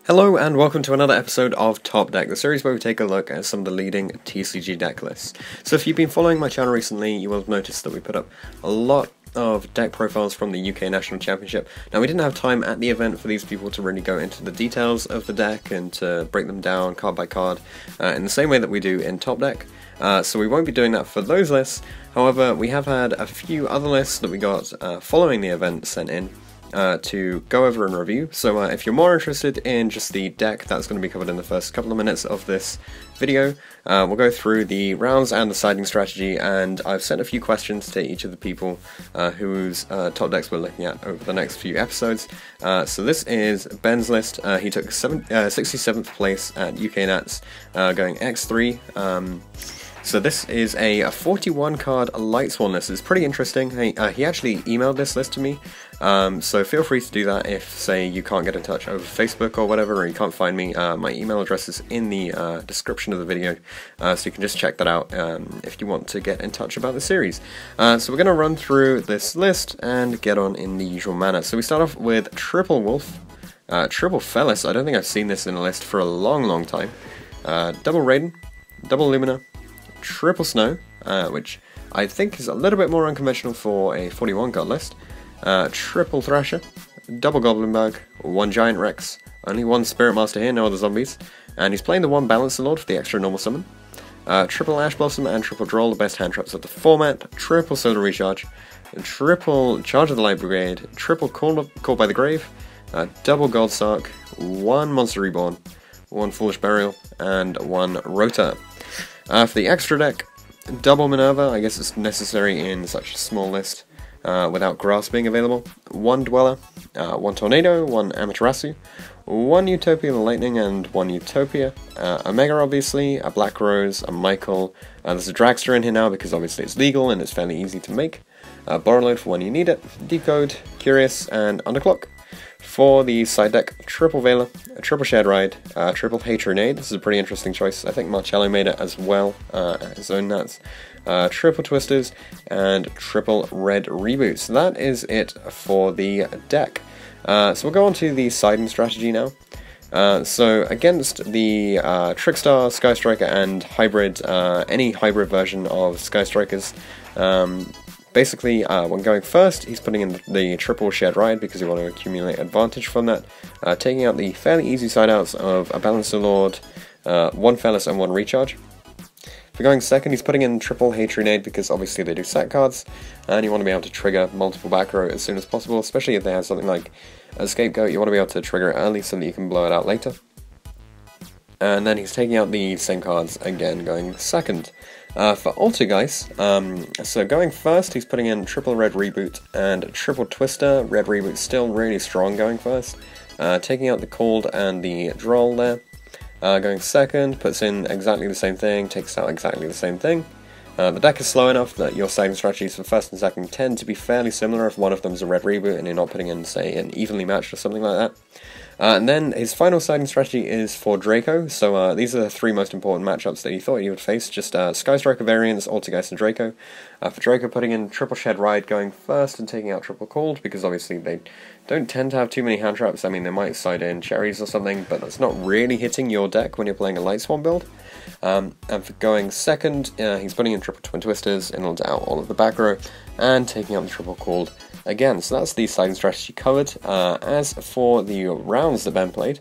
Hello and welcome to another episode of Top Deck, the series where we take a look at some of the leading TCG deck lists. So if you've been following my channel recently, you will have noticed that we put up a lot of deck profiles from the UK National Championship. Now we didn't have time at the event for these people to really go into the details of the deck and to break them down card by card in the same way that we do in Top Deck. So we won't be doing that for those lists. However, we have had a few other lists that we got following the event sent in to go over and review. So if you're more interested in just the deck, that's going to be covered in the first couple of minutes of this video. We'll go through the rounds and the siding strategy, and I've sent a few questions to each of the people whose top decks we're looking at over the next few episodes. So this is Ben's list. He took 67th place at UK Nats, going X-3. So this is a 41 card Lightsworn list. It's pretty interesting. He actually emailed this list to me, so feel free to do that if, say, you can't get in touch over Facebook or whatever, or you can't find me. My email address is in the description of the video, so you can just check that out if you want to get in touch about the series. So we're going to run through this list and get on in the usual manner. So we start off with Triple Wolf, Triple Fellis. I don't think I've seen this in a list for a long time. Double Raiden, Double Lumina, Triple Snow, which I think is a little bit more unconventional for a 41 card list. Triple Thrasher, Double Goblin Bug, one Giant Rex, only one Spirit Master here, no other zombies, and he's playing the one Balancer Lord for the extra normal summon. Triple Ash Blossom and Triple Droll, the best hand traps of the format. Triple Solar Recharge, Triple Charge of the Light Brigade, Triple Call by the Grave, Double Gold Sark, one Monster Reborn, one Foolish Burial, and one Rota. For the extra deck, Double Minerva. I guess it's necessary in such a small list without Grass being available. One Dweller, one Tornado, one Amaterasu, one Utopia the Lightning, and one Utopia. Omega, obviously, a Black Rose, a Michael. There's a Dragster in here now because obviously it's legal and it's fairly easy to make. Borrowload for when you need it. Decode, Curious, and Underclock. For the side deck, Triple Veiler, a Triple Shared Ride, Triple Hatronade. This is a pretty interesting choice. I think Marcello made it as well at his own Nats. Triple Twisters, and Triple Red Reboot. So that is it for the deck. So we'll go on to the siding strategy now. So against the Trickstar, Sky Striker, and hybrid, any hybrid version of Sky Strikers, basically, when going first, he's putting in the Triple Shared Ride because you want to accumulate advantage from that, taking out the fairly easy side outs of a Balancer Lord, one Fellis, and one Recharge. For going second, he's putting in Triple Hatronade because obviously they do set cards, and you want to be able to trigger multiple back row as soon as possible, especially if they have something like a Scapegoat. You want to be able to trigger it early so that you can blow it out later. And then he's taking out the same cards again, going second. For Altergeist, so going first, he's putting in Triple Red Reboot and Triple Twister. Red Reboot still really strong going first, taking out the Cold and the Droll there. Going second, puts in exactly the same thing, takes out exactly the same thing. The deck is slow enough that your siding strategies for first and second tend to be fairly similar if one of them is a Red Reboot and you're not putting in, say, an evenly matched or something like that. And then his final siding strategy is for Draco. So these are the three most important matchups that he thought he would face, just Sky Striker variants, Altergeist, and Draco. For Draco, putting in Triple Shed Ride going first and taking out Triple Cold, because obviously they don't tend to have too many hand traps. I mean, they might side in Cherries or something, but that's not really hitting your deck when you're playing a Lightsworn build. And for going second, he's putting in Triple Twin Twisters in order to out all of the back row, and taking out the Triple Cold again. So that's the siding strategy covered. As for the rounds that Ben played,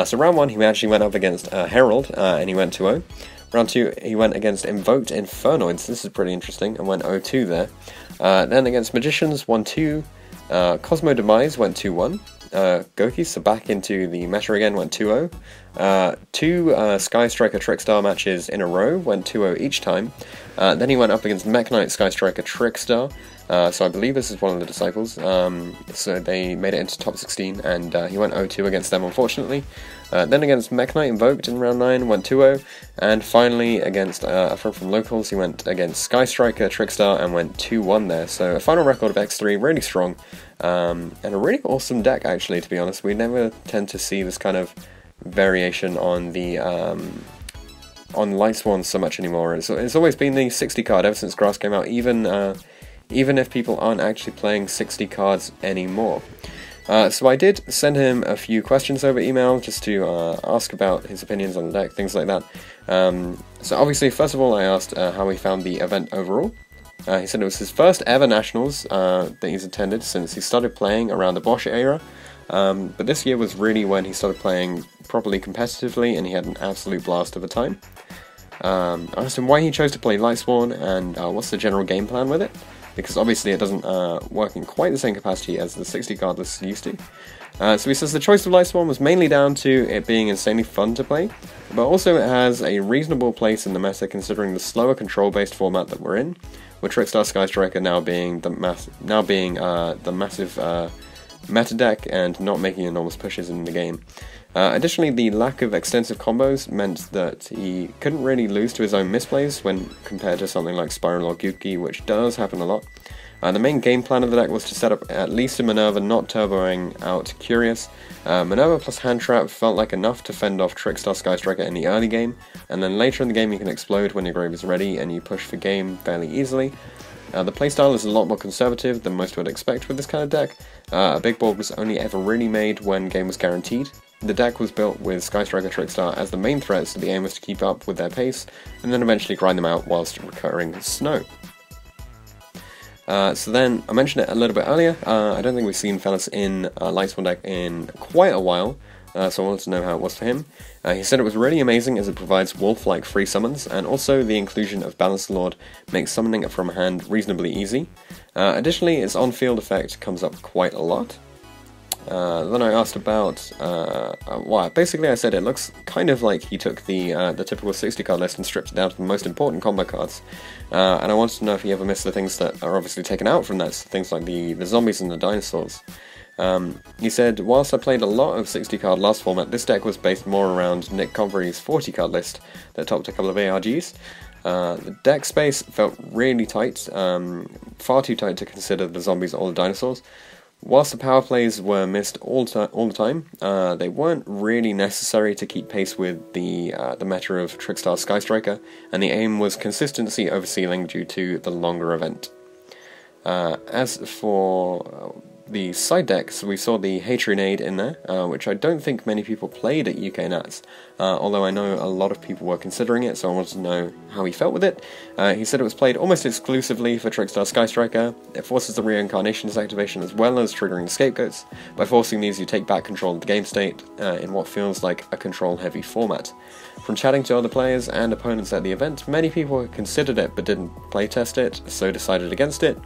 so round 1 he actually went up against Herald, and he went 2-0. Round 2 he went against Invoked Infernoids. This is pretty interesting, and went 0-2 there. Then against Magicians, 1-2. Cosmo Demise went 2-1. Goki, so back into the meta again, went 2-0. Two Sky Striker Trickstar matches in a row, went 2-0 each time. Then he went up against Mech Knight Sky Striker Trickstar, so I believe this is one of the Disciples, so they made it into top 16, and he went 0-2 against them, unfortunately. Then against Mech Knight Invoked in round 9, went 2-0, and finally against a friend from Locals, he went against Sky Striker Trickstar and went 2-1 there, so a final record of X-3, really strong, and a really awesome deck actually, to be honest. We never tend to see this kind of variation on the on Lightsworn so much anymore. It's always been the 60 card ever since Grass came out, even if people aren't actually playing 60 cards anymore. So I did send him a few questions over email just to ask about his opinions on the deck, things like that. So obviously, first of all, I asked how he found the event overall. He said it was his first ever Nationals that he's attended since he started playing around the Bosch era. But this year was really when he started playing properly competitively, and he had an absolute blast of a time. I asked him why he chose to play Lightsworn and what's the general game plan with it, because obviously it doesn't work in quite the same capacity as the 60 card list used to. So he says the choice of Lightsworn was mainly down to it being insanely fun to play, but also it has a reasonable place in the meta considering the slower control-based format that we're in, with Trickstar Skystriker now being the massive meta deck and not making enormous pushes in the game. Additionally, the lack of extensive combos meant that he couldn't really lose to his own misplays when compared to something like Spiral or Guki, which does happen a lot. The main game plan of the deck was to set up at least a Minerva not turboing out Curious. Minerva plus Hand Trap felt like enough to fend off Trickstar Skystriker in the early game, and then later in the game you can explode when your grave is ready and you push for game fairly easily. The playstyle is a lot more conservative than most would expect with this kind of deck. A big board was only ever really made when game was guaranteed. The deck was built with Skystriker Trickstar as the main threat, so the aim was to keep up with their pace, and then eventually grind them out whilst recurring snow. So then, I mentioned it a little bit earlier, I don't think we've seen Fellas in Lightsworn deck in quite a while, so I wanted to know how it was for him. He said it was really amazing as it provides wolf-like free summons, and also the inclusion of Balance Lord makes summoning it from hand reasonably easy. Additionally, its on-field effect comes up quite a lot. Then I asked about, well, basically I said it looks kind of like he took the typical 60 card list and stripped it down to the most important combo cards, and I wanted to know if he ever missed the things that are obviously taken out from that, things like the zombies and the dinosaurs. He said, whilst I played a lot of 60 card last format, this deck was based more around Nick Convery's 40 card list that topped a couple of ARGs. The deck space felt really tight, far too tight to consider the zombies or the dinosaurs. Whilst the power plays were missed all the time, they weren't really necessary to keep pace with the meta of Trickstar Skystriker, and the aim was consistency over ceiling due to the longer event. As for the side decks, we saw the Hatronade in there, which I don't think many people played at UK Nats, although I know a lot of people were considering it, so I wanted to know how he felt with it. He said it was played almost exclusively for Trickstar Skystriker. It forces the Reincarnations activation as well as triggering the Scapegoats. By forcing these, you take back control of the game state in what feels like a control-heavy format. From chatting to other players and opponents at the event, many people considered it but didn't playtest it, so decided against it.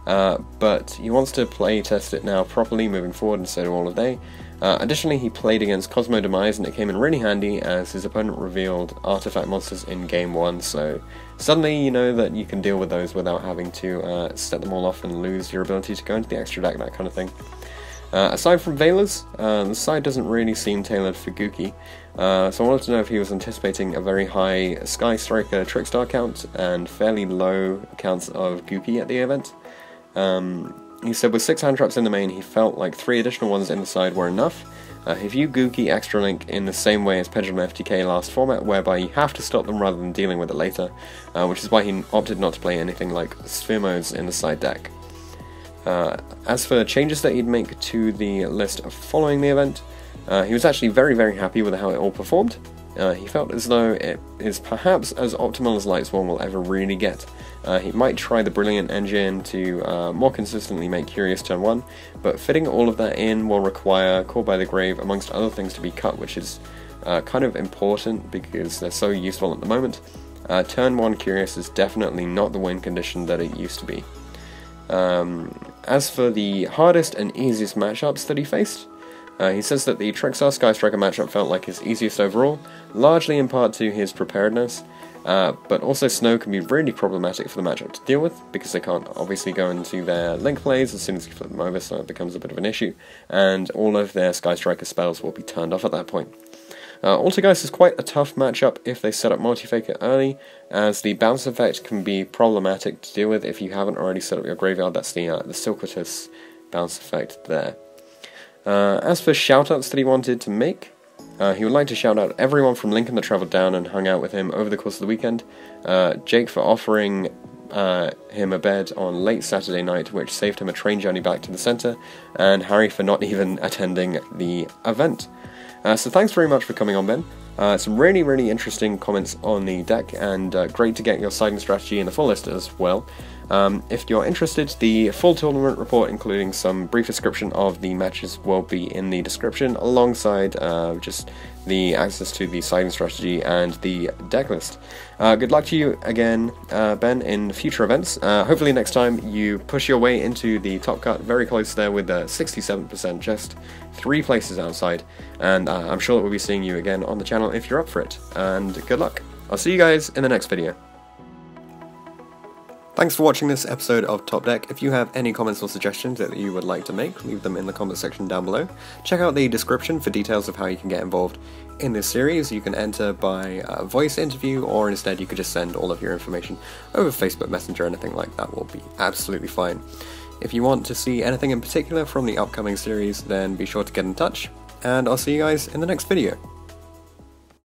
But he wants to play test it now properly moving forward, and so do all of they. Additionally, he played against Cosmo Demise, and it came in really handy as his opponent revealed artifact monsters in game 1, so suddenly you know that you can deal with those without having to set them all off and lose your ability to go into the extra deck, that kind of thing. Aside from Veilers, the side doesn't really seem tailored for Guki, so I wanted to know if he was anticipating a very high Skystriker Trickstar count and fairly low counts of Guki at the event. He said with 6 hand traps in the main, he felt like 3 additional ones in the side were enough. He viewed Guki Extra Link in the same way as Pendulum FTK last format, whereby you have to stop them rather than dealing with it later, which is why he opted not to play anything like Sphere Modes in the side deck. As for changes that he'd make to the list following the event, he was actually very happy with how it all performed. He felt as though it is perhaps as optimal as Lightsworn will ever really get. He might try the Brilliant engine to more consistently make Curious turn 1, but fitting all of that in will require Call by the Grave amongst other things to be cut, which is kind of important because they're so useful at the moment. Turn 1 Curious is definitely not the win condition that it used to be. As for the hardest and easiest matchups that he faced, he says that the Trickstar Skystriker matchup felt like his easiest overall, largely in part to his preparedness, but also Snow can be really problematic for the matchup to deal with, because they can't obviously go into their link plays as soon as you flip them over, so it becomes a bit of an issue, and all of their Skystriker spells will be turned off at that point. Altergeist is quite a tough matchup if they set up Multi-Faker early, as the bounce effect can be problematic to deal with if you haven't already set up your graveyard. That's the Silquitous bounce effect there. As for shoutouts that he wanted to make, he would like to shout out everyone from Lincoln that travelled down and hung out with him over the course of the weekend. Jake for offering him a bed on late Saturday night, which saved him a train journey back to the centre, and Harry for not even attending the event. So thanks very much for coming on, Ben. Some really interesting comments on the deck, and great to get your siding strategy in the full list as well. If you're interested, the full tournament report, including some brief description of the matches, will be in the description, alongside just the access to the siding strategy and the deck list. Good luck to you again, Ben, in future events. Hopefully next time you push your way into the top cut, very close there with 67%, just 3 places outside, and I'm sure that we'll be seeing you again on the channel if you're up for it, and good luck. I'll see you guys in the next video. Thanks for watching this episode of Top Deck. If you have any comments or suggestions that you would like to make, leave them in the comment section down below. Check out the description for details of how you can get involved in this series. You can enter by voice interview, or instead you could just send all of your information over Facebook Messenger. Anything like that will be absolutely fine. If you want to see anything in particular from the upcoming series, then be sure to get in touch, and I'll see you guys in the next video.